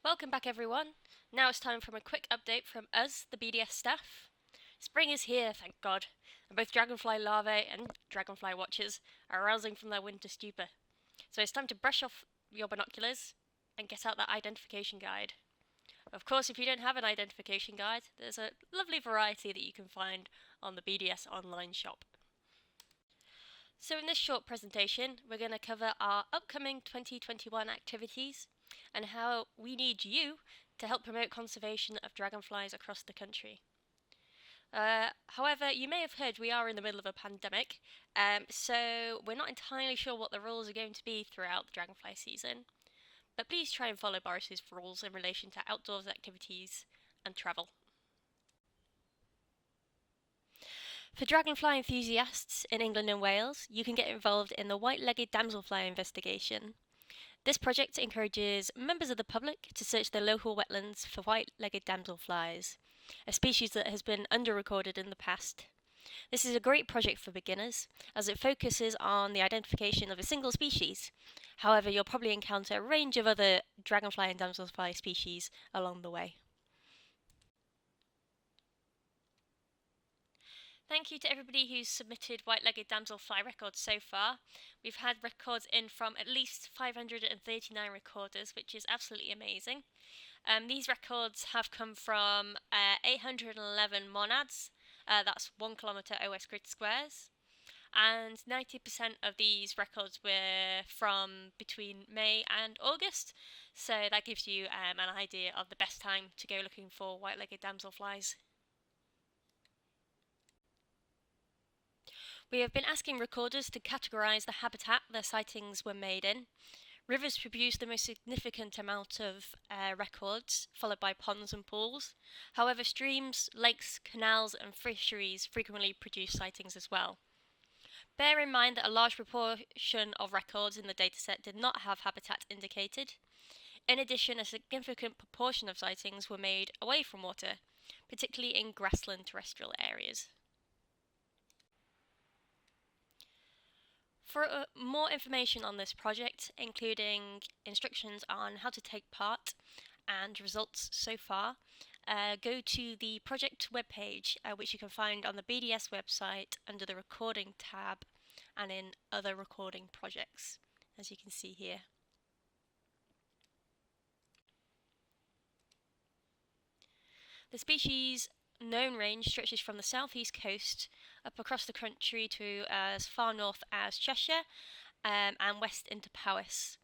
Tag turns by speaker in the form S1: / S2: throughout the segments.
S1: Welcome back everyone. Now it's time for a quick update from us, the BDS staff. Spring is here, thank God, and both dragonfly larvae and dragonfly watchers are arousing from their winter stupor. So it's time to brush off your binoculars and get out that identification guide. Of course, if you don't have an identification guide, there's a lovely variety that you can find on the BDS online shop. So in this short presentation, we're going to cover our upcoming 2021 activities and how we need you to help promote conservation of dragonflies across the country. However, you may have heard we are in the middle of a pandemic, so we're not entirely sure what the rules are going to be throughout the dragonfly season, but please try and follow Boris's rules in relation to outdoors activities and travel. For dragonfly enthusiasts in England and Wales, you can get involved in the white-legged damselfly investigation. This project encourages members of the public to search their local wetlands for white-legged damselflies, a species that has been under-recorded in the past. This is a great project for beginners, as it focuses on the identification of a single species. However, you'll probably encounter a range of other dragonfly and damselfly species along the way. Thank you to everybody who's submitted white-legged damselfly records so far. We've had records in from at least 539 recorders, which is absolutely amazing. These records have come from 811 monads, that's 1 kilometre OS grid squares, and 90% of these records were from between May and August, so that gives you an idea of the best time to go looking for white-legged damselflies. We have been asking recorders to categorise the habitat their sightings were made in. Rivers produce the most significant amount of records, followed by ponds and pools. However, streams, lakes, canals and fisheries frequently produce sightings as well. Bear in mind that a large proportion of records in the dataset did not have habitat indicated. In addition, a significant proportion of sightings were made away from water, particularly in grassland terrestrial areas. For more information on this project, including instructions on how to take part and results so far, go to the project webpage, which you can find on the BDS website under the recording tab and in other recording projects, as you can see here. The species known range stretches from the southeast coast up across the country to as far north as Cheshire and west into Powys.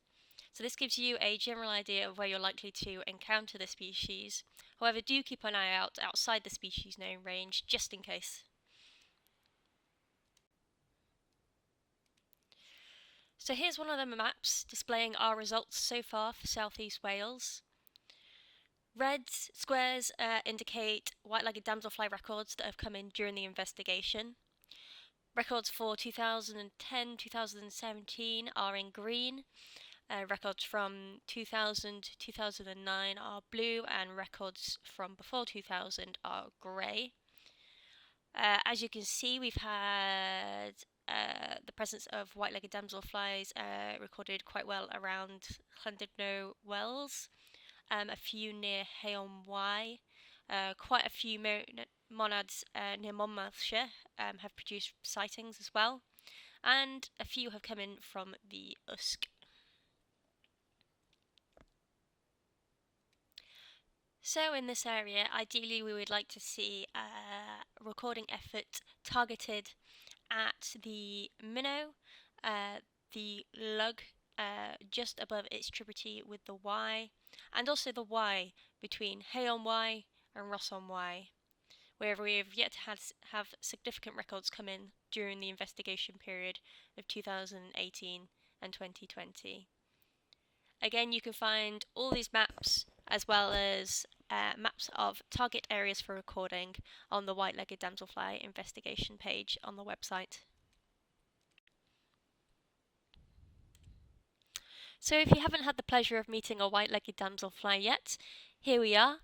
S1: So this gives you a general idea of where you're likely to encounter the species. However, do keep an eye out outside the species known range just in case. So here's one of the maps displaying our results so far for Southeast Wales. Red squares indicate white-legged damselfly records that have come in during the investigation. Records for 2010, 2017 are in green. Records from 2000 to 2009 are blue, and records from before 2000 are grey. As you can see, we've had the presence of white-legged damselflies recorded quite well around Llandudno Wells. A few near Heion Y, quite a few monads near Monmouthshire have produced sightings as well, and a few have come in from the Usk. So in this area, ideally we would like to see a recording effort targeted at the minnow, the lug just above its tributary with the Y, and also the Y between Heion Y and Rosson Y, where we have yet to have significant records come in during the investigation period of 2018 and 2020. Again, you can find all these maps as well as maps of target areas for recording on the white-legged damselfly investigation page on the website. So if you haven't had the pleasure of meeting a white-legged damselfly yet, here we are.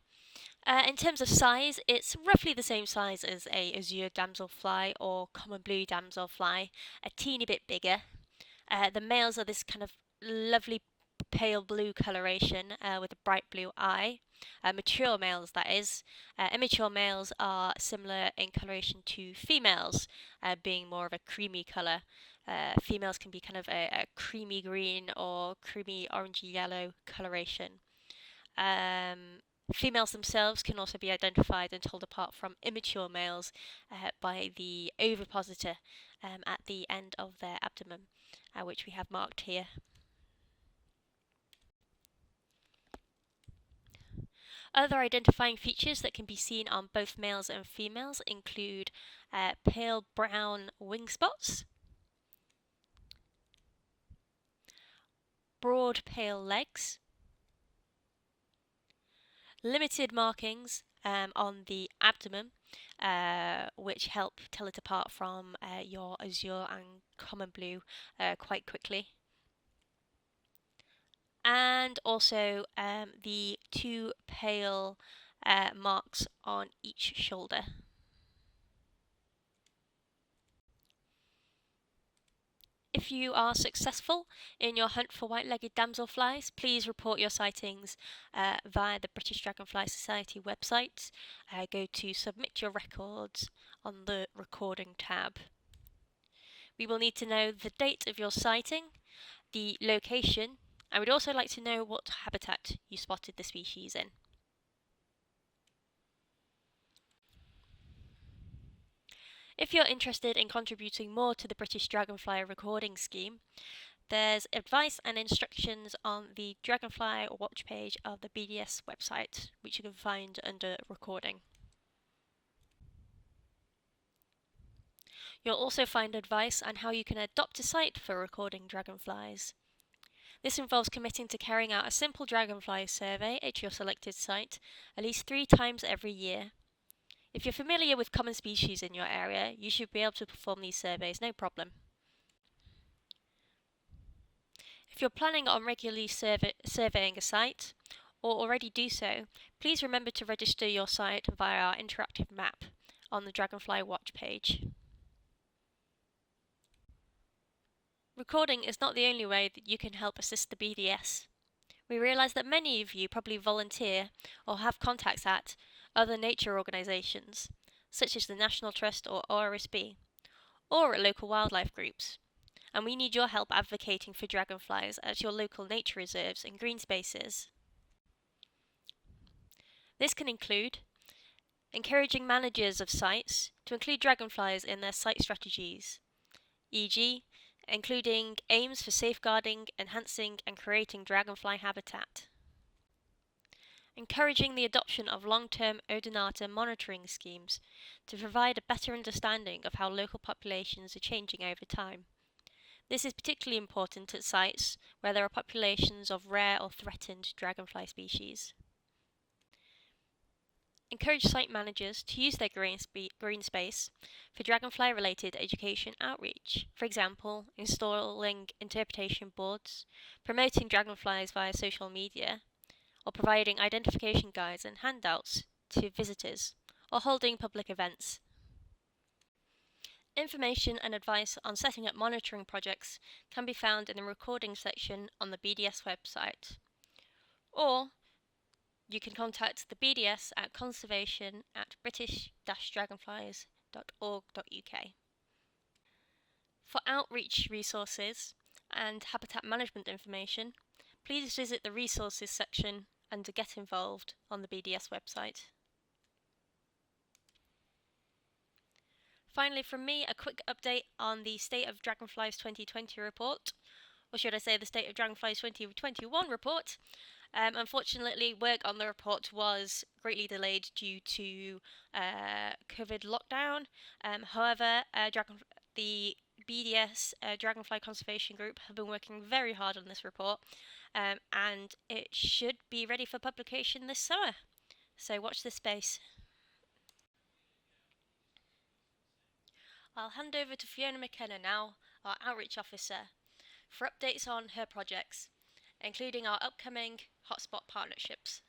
S1: In terms of size, it's roughly the same size as a azure damselfly or common blue damselfly, a teeny bit bigger. The males are this kind of lovely pale blue coloration with a bright blue eye. Mature males, that is. Immature males are similar in coloration to females, being more of a creamy colour. Females can be kind of a creamy green or creamy orangey yellow coloration. Females themselves can also be identified and told apart from immature males by the ovipositor at the end of their abdomen, which we have marked here. Other identifying features that can be seen on both males and females include pale brown wing spots, broad pale legs, limited markings on the abdomen, which help tell it apart from your azure and common blue quite quickly. And also the two pale marks on each shoulder. If you are successful in your hunt for white-legged damselflies, please report your sightings via the British Dragonfly Society website. Go to Submit Your Records on the Recording tab. We will need to know the date of your sighting, the location, and we'd also like to know what habitat you spotted the species in. If you're interested in contributing more to the British Dragonfly recording scheme, there's advice and instructions on the Dragonfly watch page of the BDS website, which you can find under recording. You'll also find advice on how you can adopt a site for recording dragonflies. This involves committing to carrying out a simple dragonfly survey at your selected site at least 3 times every year. If you're familiar with common species in your area, you should be able to perform these surveys no problem. If you're planning on regularly surveying a site, or already do so, please remember to register your site via our interactive map on the Dragonfly Watch page. Recording is not the only way that you can help assist the BDS. We realise that many of you probably volunteer or have contacts at other nature organisations, such as the National Trust or ORSB, or at local wildlife groups, and we need your help advocating for dragonflies at your local nature reserves and green spaces. This can include encouraging managers of sites to include dragonflies in their site strategies, e.g., including aims for safeguarding, enhancing and creating dragonfly habitat. Encouraging the adoption of long-term odonata monitoring schemes to provide a better understanding of how local populations are changing over time. This is particularly important at sites where there are populations of rare or threatened dragonfly species. Encourage site managers to use their green space for dragonfly-related education outreach, for example, installing interpretation boards, promoting dragonflies via social media, or providing identification guides and handouts to visitors, or holding public events. Information and advice on setting up monitoring projects can be found in the recording section on the BDS website, or you can contact the BDS at conservation@british-dragonflies.org.uk. For outreach resources and habitat management information, please visit the resources section under Get Involved on the BDS website. Finally, from me, a quick update on the State of Dragonflies 2020 report, or should I say the State of Dragonflies 2021 report. Unfortunately, work on the report was greatly delayed due to COVID lockdown. However, the BDS Dragonfly Conservation Group have been working very hard on this report, and it should be ready for publication this summer. So watch this space. I'll hand over to Fiona McKenna now, our Outreach Officer, for updates on her projects, including our upcoming hotspot partnerships.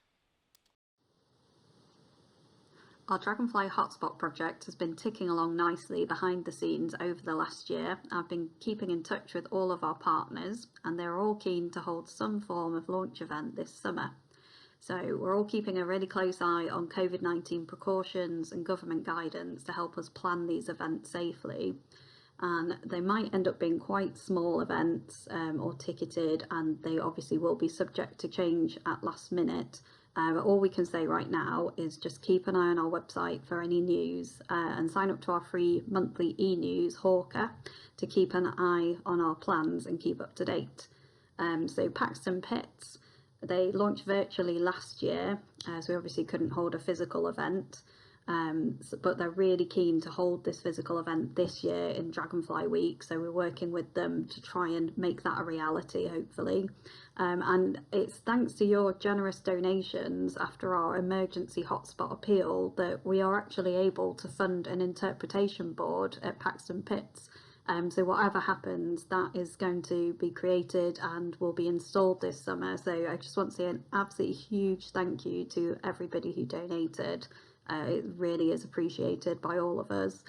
S2: Our Dragonfly Hotspot project has been ticking along nicely behind the scenes over the last year. I've been keeping in touch with all of our partners, and they're all keen to hold some form of launch event this summer. So we're all keeping a really close eye on COVID-19 precautions and government guidance to help us plan these events safely. And they might end up being quite small events or ticketed, and they obviously will be subject to change at last minute. But all we can say right now is just keep an eye on our website for any news and sign up to our free monthly e-news Hawker to keep an eye on our plans and keep up to date. So Paxton Pets, they launched virtually last year, so we obviously couldn't hold a physical event. But they're really keen to hold this physical event this year in Dragonfly Week, so we're working with them to try and make that a reality, hopefully. And it's thanks to your generous donations after our emergency hotspot appeal that we are actually able to fund an interpretation board at Paxton Pets. So whatever happens, that is going to be created and will be installed this summer. So I just want to say an absolutely huge thank you to everybody who donated. It really is appreciated by all of us.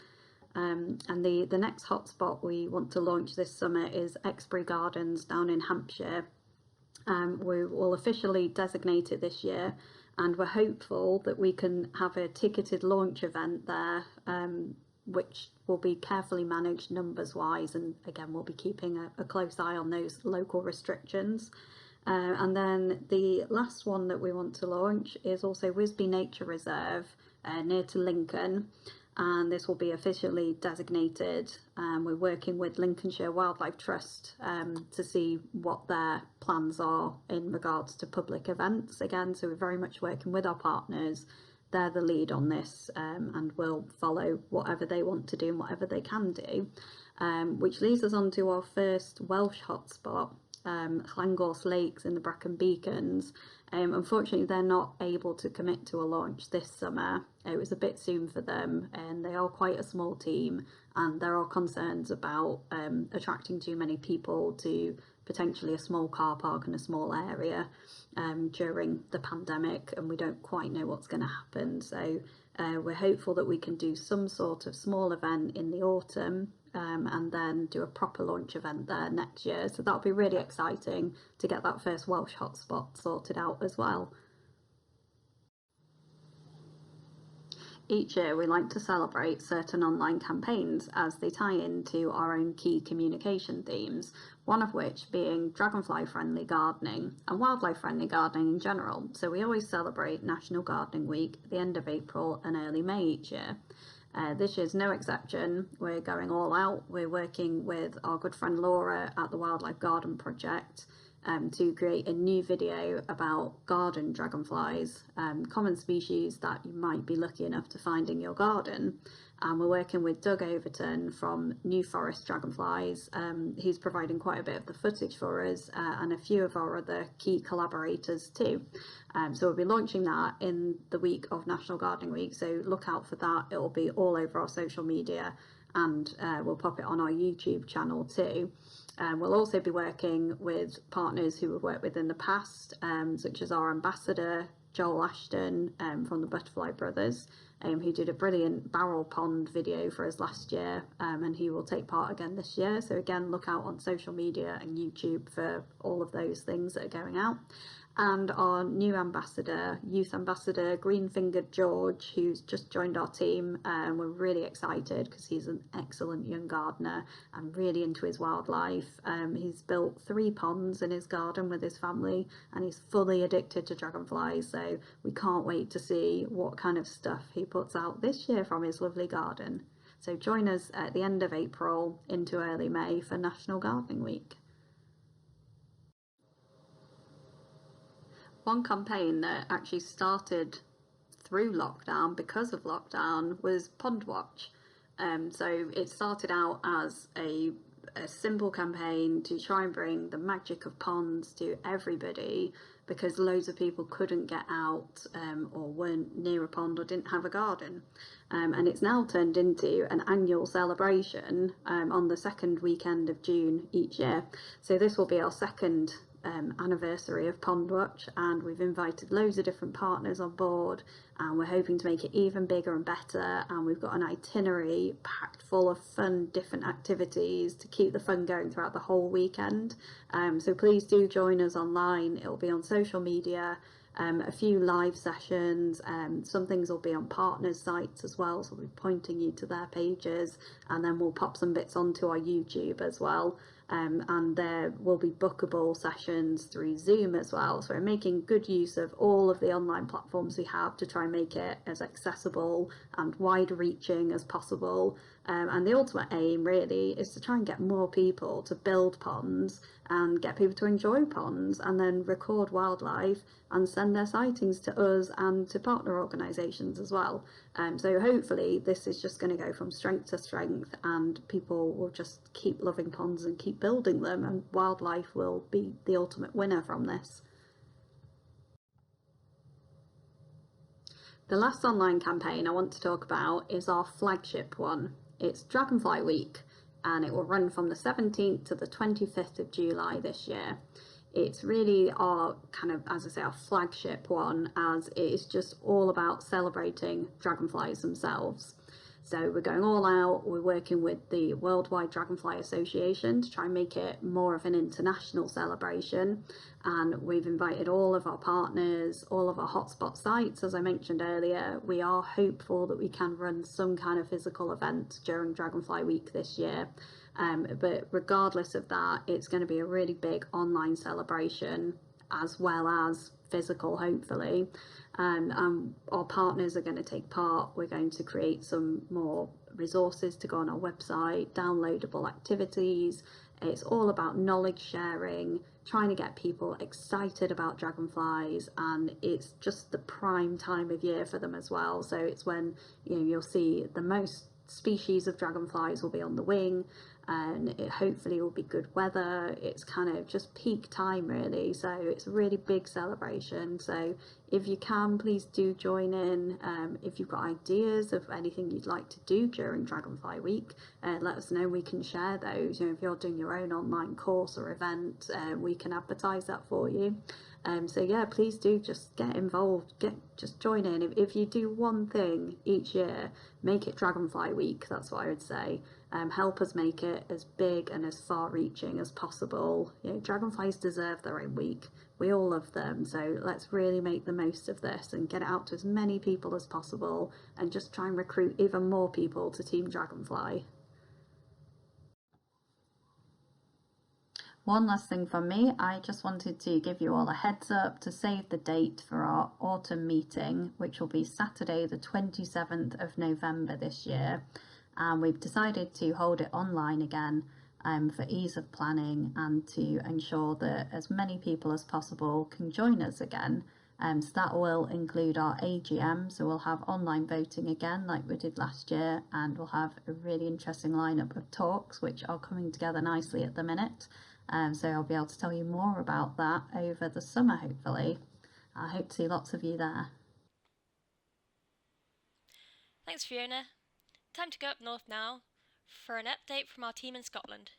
S2: And the next hotspot we want to launch this summer is Exbury Gardens down in Hampshire. We will officially designate it this year, and we're hopeful that we can have a ticketed launch event there, which will be carefully managed numbers wise, and again we'll be keeping a close eye on those local restrictions. And then the last one that we want to launch is also Wisby Nature Reserve near to Lincoln, and this will be officially designated. We're working with Lincolnshire Wildlife Trust to see what their plans are in regards to public events again, so we're very much working with our partners. They're the lead on this, and we'll follow whatever they want to do and whatever they can do, which leads us on to our first Welsh hotspot, Llangorse Lakes in the Bracken Beacons. Unfortunately, they're not able to commit to a launch this summer. It was a bit soon for them, and they are quite a small team, and there are concerns about attracting too many people to potentially a small car park in a small area during the pandemic, and we don't quite know what's going to happen. So we're hopeful that we can do some sort of small event in the autumn, and then do a proper launch event there next year. So that'll be really exciting to get that first Welsh hotspot sorted out as well. Each year we like to celebrate certain online campaigns as they tie into our own key communication themes, one of which being dragonfly friendly gardening and wildlife friendly gardening in general. So we always celebrate National Gardening Week at the end of April and early May each year. This year's no exception. We're going all out. We're working with our good friend Laura at the Wildlife Garden Project to create a new video about garden dragonflies, common species that you might be lucky enough to find in your garden. And we're working with Doug Overton from New Forest Dragonflies. He's providing quite a bit of the footage for us, and a few of our other key collaborators too. So we'll be launching that in the week of National Gardening Week, so look out for that. It will be all over our social media, and we'll pop it on our YouTube channel too. We'll also be working with partners who we've worked with in the past, such as our ambassador Joel Ashton from the Butterfly Brothers, who did a brilliant barrel pond video for us last year, and he will take part again this year. So again, look out on social media and YouTube for all of those things that are going out. And our new ambassador, youth ambassador, Green-Fingered George, who's just joined our team. We're really excited because he's an excellent young gardener and really into his wildlife. He's built 3 ponds in his garden with his family, and he's fully addicted to dragonflies. So we can't wait to see what kind of stuff he puts out this year from his lovely garden. So join us at the end of April into early May for National Gardening Week. One campaign that actually started through lockdown because of lockdown was Pond Watch. So it started out as a simple campaign to try and bring the magic of ponds to everybody, because loads of people couldn't get out or weren't near a pond or didn't have a garden. And it's now turned into an annual celebration on the second weekend of June each year. So this will be our second anniversary of Pond Watch, and we've invited loads of different partners on board, and we're hoping to make it even bigger and better. And we've got an itinerary packed full of fun, different activities to keep the fun going throughout the whole weekend. So please do join us online. It'll be on social media. A few live sessions, some things will be on partners' sites as well, so we'll be pointing you to their pages, and then we'll pop some bits onto our YouTube as well. And there will be bookable sessions through Zoom as well, so we're making good use of all of the online platforms we have to try and make it as accessible and wide-reaching as possible. And the ultimate aim really is to try and get more people to build ponds and get people to enjoy ponds, and then record wildlife and send their sightings to us and to partner organisations as well. So hopefully this is just going to go from strength to strength, and people will just keep loving ponds and keep building them, and wildlife will be the ultimate winner from this. The last online campaign I want to talk about is our flagship one. It's Dragonfly Week, and it will run from the 17th to the 25th of July this year. It's really our kind of, as I say, our flagship one, as it is just all about celebrating dragonflies themselves. So we're going all out. We're working with the Worldwide Dragonfly Association to try and make it more of an international celebration. And we've invited all of our partners, all of our hotspot sites. As I mentioned earlier, we are hopeful that we can run some kind of physical event during Dragonfly Week this year. But regardless of that, it's going to be a really big online celebration as well as physical, hopefully. And our partners are going to take part. We're going to create some more resources to go on our website, downloadable activities. It's all about knowledge sharing, trying to get people excited about dragonflies, and it's just the prime time of year for them as well. So it's when you'll see the most species of dragonflies will be on the wing, and it hopefully will be good weather. It's kind of just peak time really, so it's a really big celebration. So if you can, please do join in. If you've got ideas of anything you'd like to do during Dragonfly Week, let us know. We can share those. If you're doing your own online course or event, we can advertise that for you. So yeah, please do just get involved, just join in. If you do one thing each year, make it Dragonfly Week. That's what I would say. Help us make it as big and as far-reaching as possible. Dragonflies deserve their own week. We all love them, so let's really make the most of this and get it out to as many people as possible, and just try and recruit even more people to Team Dragonfly. One last thing from me, I just wanted to give you all a heads up to save the date for our autumn meeting, which will be Saturday the 27th of November this year. And we've decided to hold it online again for ease of planning and to ensure that as many people as possible can join us again. So that will include our AGM, so we'll have online voting again like we did last year, and we'll have a really interesting lineup of talks which are coming together nicely at the minute. So I'll be able to tell you more about that over the summer, hopefully. I hope to see lots of you there.
S1: Thanks, Fiona. Time to go up north now for an update from our team in Scotland.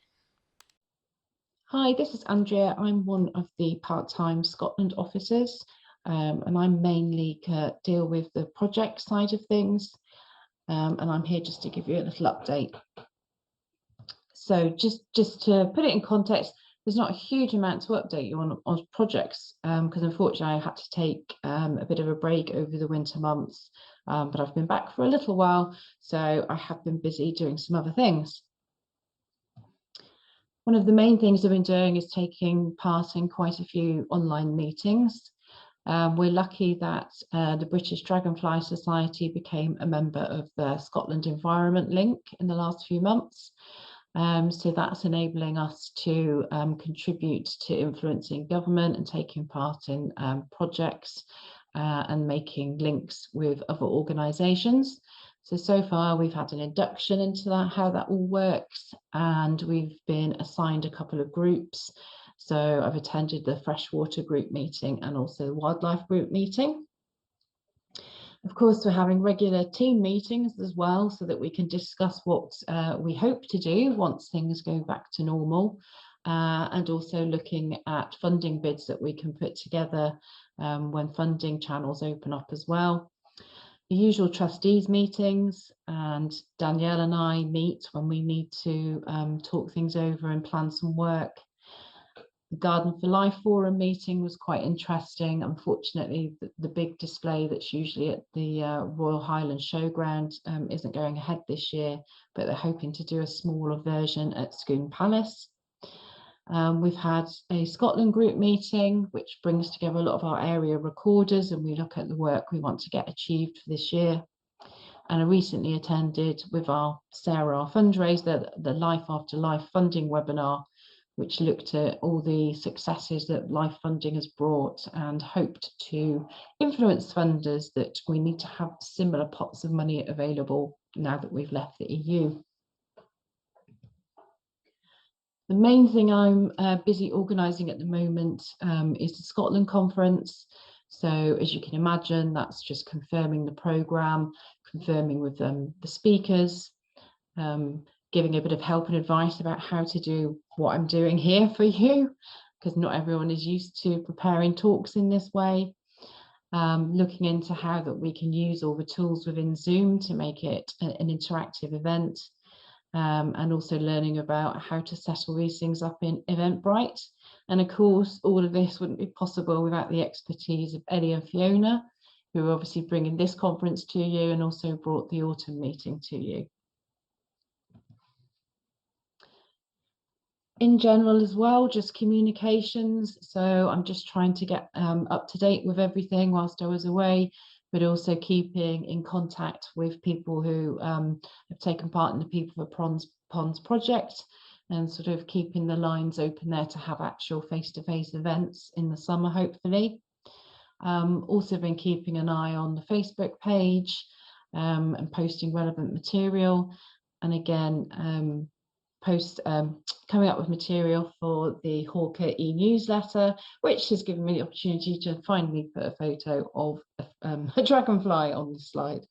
S3: Hi, this is Andrea. I'm one of the part-time Scotland officers, and I mainly deal with the project side of things, and I'm here just to give you a little update. So just to put it in context, there's not a huge amount to update you on projects, because unfortunately I had to take a bit of a break over the winter months, but I've been back for a little while, so I have been busy doing some other things. One of the main things I've been doing is taking part in quite a few online meetings. We're lucky that the British Dragonfly Society became a member of the Scotland Environment Link in the last few months. So that's enabling us to contribute to influencing government and taking part in projects and making links with other organisations. So far we've had an induction into that, how that all works, and we've been assigned a couple of groups. So I've attended the freshwater group meeting and also the wildlife group meeting. Of course, we're having regular team meetings as well, so that we can discuss what we hope to do once things go back to normal. and also looking at funding bids that we can put together when funding channels open up as well. The usual trustees meetings, and Danielle and I meet when we need to talk things over and plan some work. The Garden for Life Forum meeting was quite interesting. Unfortunately, the big display that's usually at the Royal Highland Showground isn't going ahead this year, but they're hoping to do a smaller version at Scone Palace. We've had a Scotland group meeting, which brings together a lot of our area recorders, and we look at the work we want to get achieved for this year. And I recently attended with Sarah, our fundraiser, the Life After Life funding webinar, which looked at all the successes that life funding has brought and hoped to influence funders that we need to have similar pots of money available now that we've left the EU. The main thing I'm busy organising at the moment is the Scotland conference. So as you can imagine, that's just confirming the programme, confirming with the speakers, giving a bit of help and advice about how to do what I'm doing here for you, because not everyone is used to preparing talks in this way. Looking into how that we can use all the tools within Zoom to make it an interactive event, and also learning about how to set all these things up in Eventbrite. And of course, all of this wouldn't be possible without the expertise of Ellie and Fiona, who are obviously bringing this conference to you and also brought the autumn meeting to you. In general as well, just communications. So I'm just trying to get up to date with everything whilst I was away, but also keeping in contact with people who have taken part in the People for Ponds project, and sort of keeping the lines open there to have actual face-to-face events in the summer, hopefully. Also been keeping an eye on the Facebook page and posting relevant material. And again, coming up with material for the Hawker e-newsletter, which has given me the opportunity to finally put a photo of a dragonfly on the slide.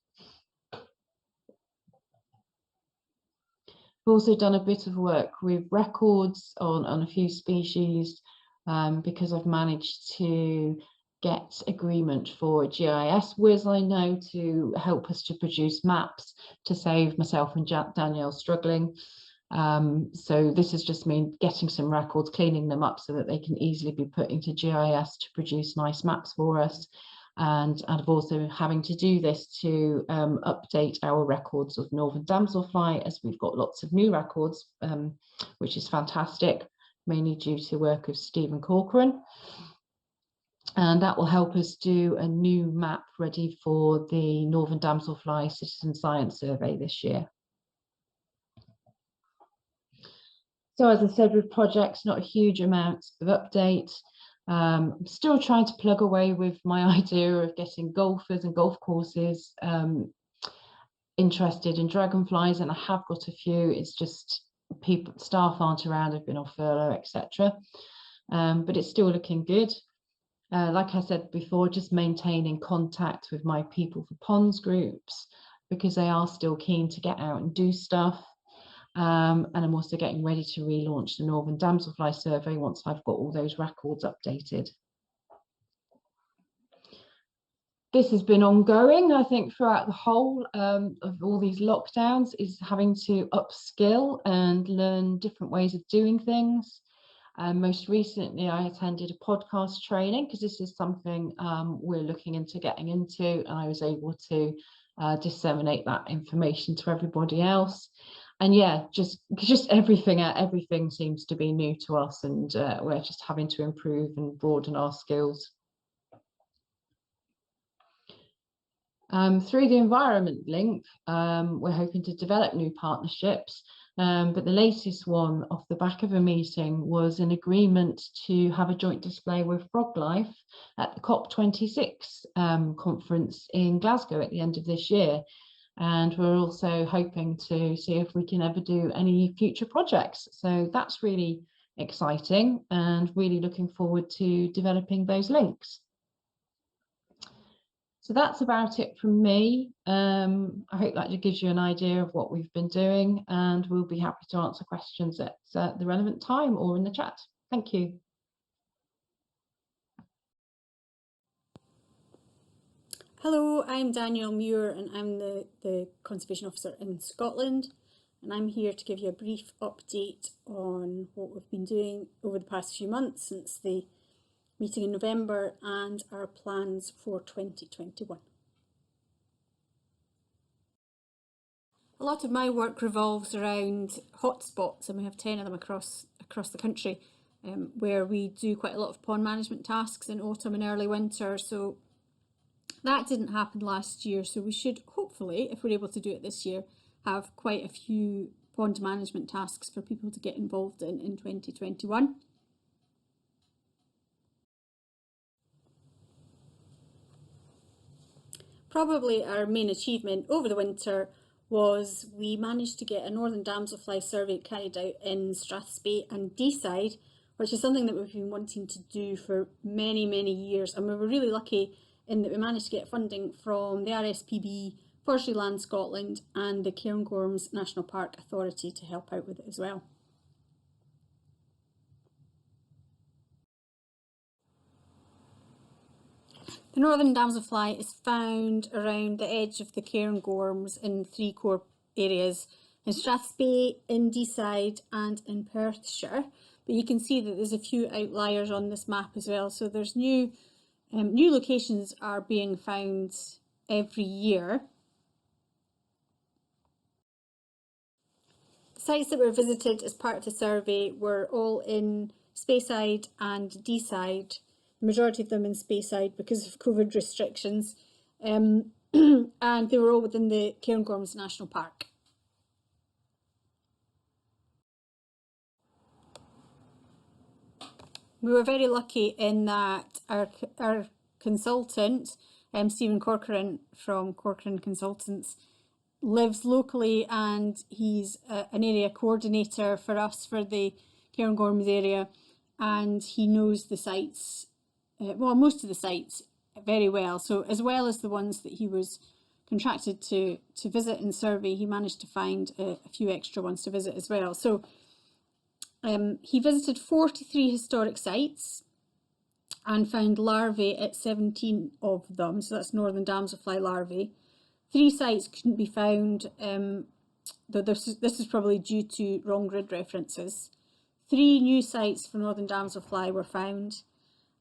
S3: We've also done a bit of work with records on a few species, because I've managed to get agreement for GIS Wiz, I know, to help us to produce maps to save myself and Danielle struggling. So this has just mean getting some records, cleaning them up so that they can easily be put into GIS to produce nice maps for us. And I've also having to do this to update our records of Northern Damselfly, as we've got lots of new records, which is fantastic, mainly due to work of Stephen Corcoran. And that will help us do a new map ready for the Northern Damselfly Citizen Science Survey this year. So as I said, with projects, not a huge amount of update. I'm still trying to plug away with my idea of getting golfers and golf courses interested in dragonflies, and I have got a few. It's just staff aren't around, have been on furlough, etc. But it's still looking good. Like I said before, just maintaining contact with my People for Ponds groups, because they are still keen to get out and do stuff. And I'm also getting ready to relaunch the Northern Damselfly survey once I've got all those records updated. This has been ongoing, I think, throughout the whole of all these lockdowns, is having to upskill and learn different ways of doing things. Most recently, I attended a podcast training, because this is something we're looking into getting into, and I was able to disseminate that information to everybody else. And yeah, just everything seems to be new to us, and we're just having to improve and broaden our skills. Through the environment link, we're hoping to develop new partnerships, but the latest one off the back of a meeting was an agreement to have a joint display with FrogLife at the COP26 conference in Glasgow at the end of this year. And we're also hoping to see if we can ever do any future projects. So that's really exciting, and really looking forward to developing those links. So that's about it from me. I hope that gives you an idea of what we've been doing, and we'll be happy to answer questions at the relevant time or in the chat. Thank you.
S4: Hello, I'm Danielle Muir and I'm the Conservation Officer in Scotland, and I'm here to give you a brief update on what we've been doing over the past few months since the meeting in November and our plans for 2021. A lot of my work revolves around hotspots, and we have 10 of them across the country, where we do quite a lot of pond management tasks in autumn and early winter. So that didn't happen last year, so we should hopefully, if we're able to do it this year, have quite a few pond management tasks for people to get involved in 2021. Probably our main achievement over the winter was we managed to get a northern damselfly survey carried out in Strathspey and Deeside, which is something that we've been wanting to do for many, many years, and we were really lucky in that we managed to get funding from the RSPB, Forestry Land Scotland and the Cairngorms National Park Authority to help out with it as well. The northern damselfly is found around the edge of the Cairngorms in 3 core areas, in Strathspey, in Deeside and in Perthshire. But you can see that there's a few outliers on this map as well, so there's new locations are being found every year. The sites that were visited as part of the survey were all in Speyside and Deeside, the majority of them in Speyside because of COVID restrictions, and they were all within the Cairngorms National Park. We were very lucky in that our consultant, Stephen Corcoran from Corcoran Consultants, lives locally, and he's an area coordinator for us for the Cairngorms area, and he knows the sites, well, most of the sites very well. So as well as the ones that he was contracted to visit and survey, he managed to find a few extra ones to visit as well. So he visited 43 historic sites and found larvae at 17 of them, so that's northern damselfly larvae. 3 sites couldn't be found, though this is probably due to wrong grid references. 3 new sites for northern damselfly were found,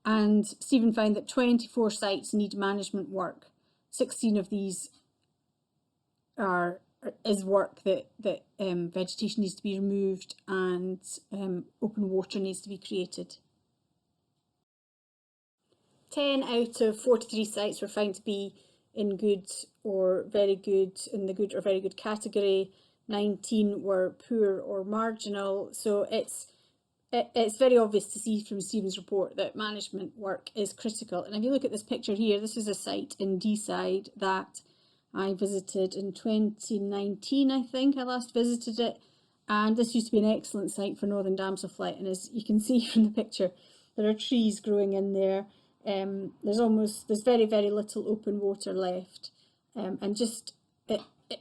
S4: and Stephen found that 24 sites need management work. 16 of these is work that vegetation needs to be removed and open water needs to be created. 10 out of 43 sites were found to be in good or very good, in the good or very good category. 19 were poor or marginal. So it's very obvious to see from Stephen's report that management work is critical. And if you look at this picture here, this is a site in Deeside that I visited in 2019, I think I last visited it, and this used to be an excellent site for northern damselfly, and as you can see from the picture, there are trees growing in there. There's very, very little open water left, and just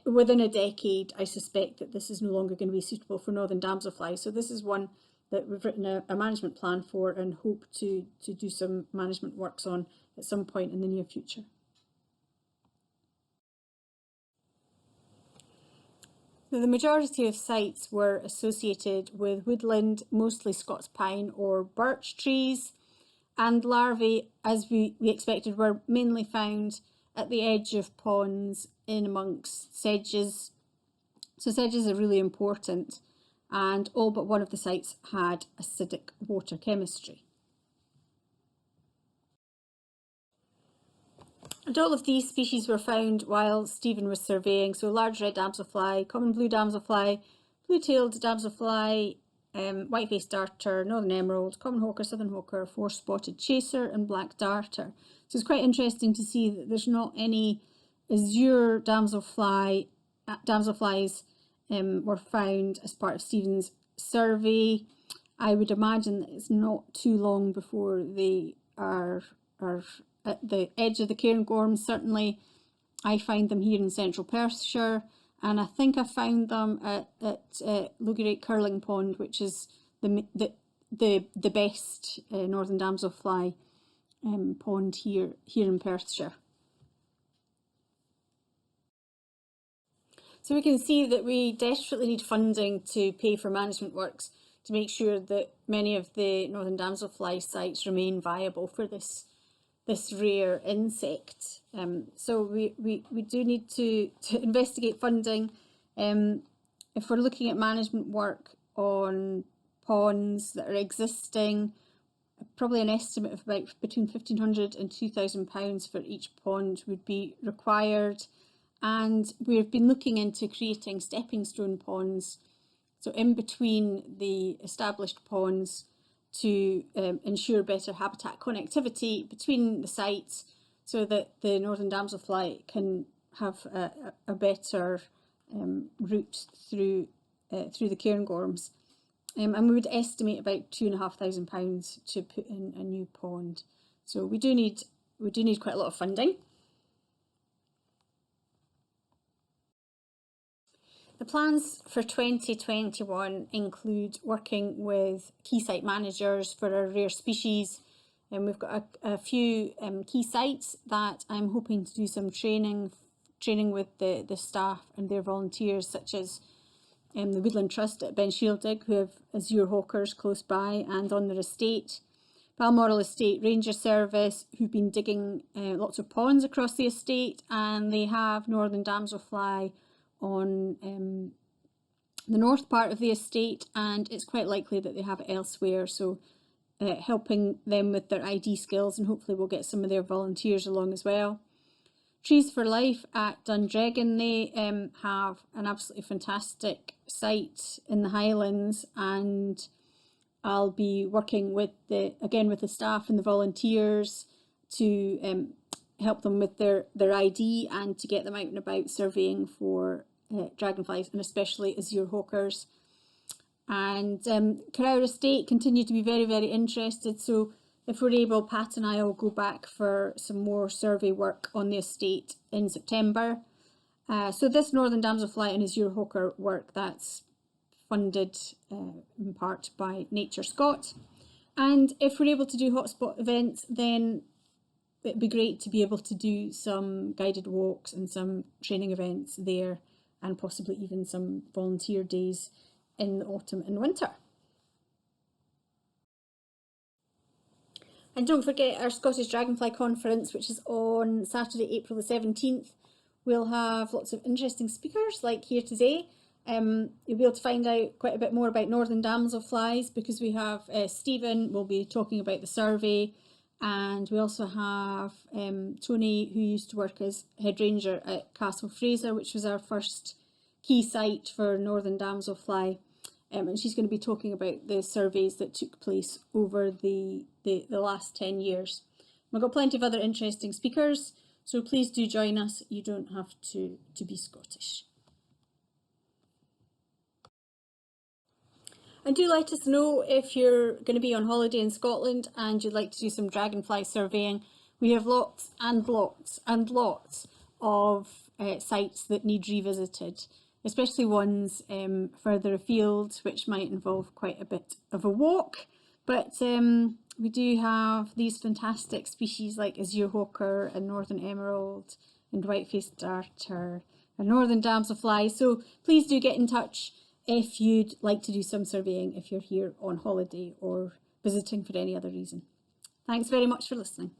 S4: within a decade, I suspect that this is no longer going to be suitable for northern damselfly. So this is one that we've written a management plan for and hope to do some management works on at some point in the near future. The majority of sites were associated with woodland, mostly Scots pine or birch trees, and larvae, as we expected, were mainly found at the edge of ponds in amongst sedges. So sedges are really important, and all but one of the sites had acidic water chemistry. And all of these species were found while Stephen was surveying, so large red damselfly, common blue damselfly, blue-tailed damselfly, white-faced darter, northern emerald, common hawker, southern hawker, four-spotted chaser and black darter. So it's quite interesting to see that there's not any azure damselflies were found as part of Stephen's survey. I would imagine that it's not too long before they are at the edge of the cairngorms. Certainly I find them here in central Perthshire, and I think I found them at Loggerate Curling Pond, which is the best northern damselfly pond here in Perthshire. So we can see that we desperately need funding to pay for management works to make sure that many of the northern damselfly sites remain viable for this rare insect. So we do need to investigate funding. If we're looking at management work on ponds that are existing, probably an estimate of about between £1,500 and £2,000 for each pond would be required. And we've been looking into creating stepping stone ponds, so in between the established ponds, to ensure better habitat connectivity between the sites, so that the northern damselfly can have a better route through the cairngorms. And we would estimate about £2,500 to put in a new pond. So we do need quite a lot of funding. The plans for 2021 include working with key site managers for our rare species, and we've got a few key sites that I'm hoping to do some training with the staff and their volunteers, such as the Woodland Trust at Benshieldig, who have azure hawkers close by and on their estate. Balmoral Estate Ranger Service, who've been digging lots of ponds across the estate, and they have northern damselfly on the north part of the estate, and it's quite likely that they have it elsewhere, so helping them with their ID skills, and hopefully we'll get some of their volunteers along as well. Trees for Life at Dundragon, they have an absolutely fantastic site in the Highlands, and I'll be working with the staff and the volunteers to help them with their ID and to get them out and about surveying for dragonflies, and especially azure hawkers. And Carrowra Estate continue to be very, very interested, so if we're able, Pat and I will go back for some more survey work on the estate in September. So this northern damselfly and azure hawker work, that's funded in part by Nature Scot. And if we're able to do hotspot events, then it'd be great to be able to do some guided walks and some training events there, and possibly even some volunteer days in the autumn and winter. And don't forget our Scottish Dragonfly Conference, which is on Saturday, April the 17th. We'll have lots of interesting speakers like here today. You'll be able to find out quite a bit more about northern damselflies, because we have Stephen will be talking about the survey, and we also have Tony, who used to work as head ranger at Castle Fraser, which was our first key site for northern damselfly. And she's going to be talking about the surveys that took place over the last 10 years. We've got plenty of other interesting speakers, so please do join us. You don't have to be Scottish. And do let us know if you're going to be on holiday in Scotland and you'd like to do some dragonfly surveying. We have lots and lots and lots of sites that need revisited, especially ones further afield, which might involve quite a bit of a walk. But we do have these fantastic species like azure hawker and northern emerald and white-faced darter and northern damselfly. So please do get in touch if you'd like to do some surveying, if you're here on holiday or visiting for any other reason. Thanks very much for listening.